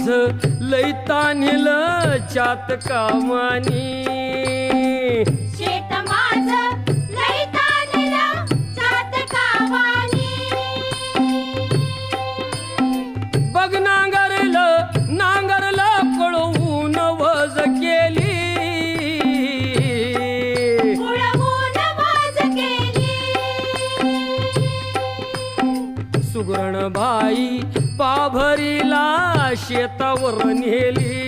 माझ लई तान्हिल चातकामानी शेत माझं लई ताणलं चातकावानी बघ नांगरलं कळवून वज केली उडवून वाज केली सुगरण बाई पाभरीला शेतावर नेली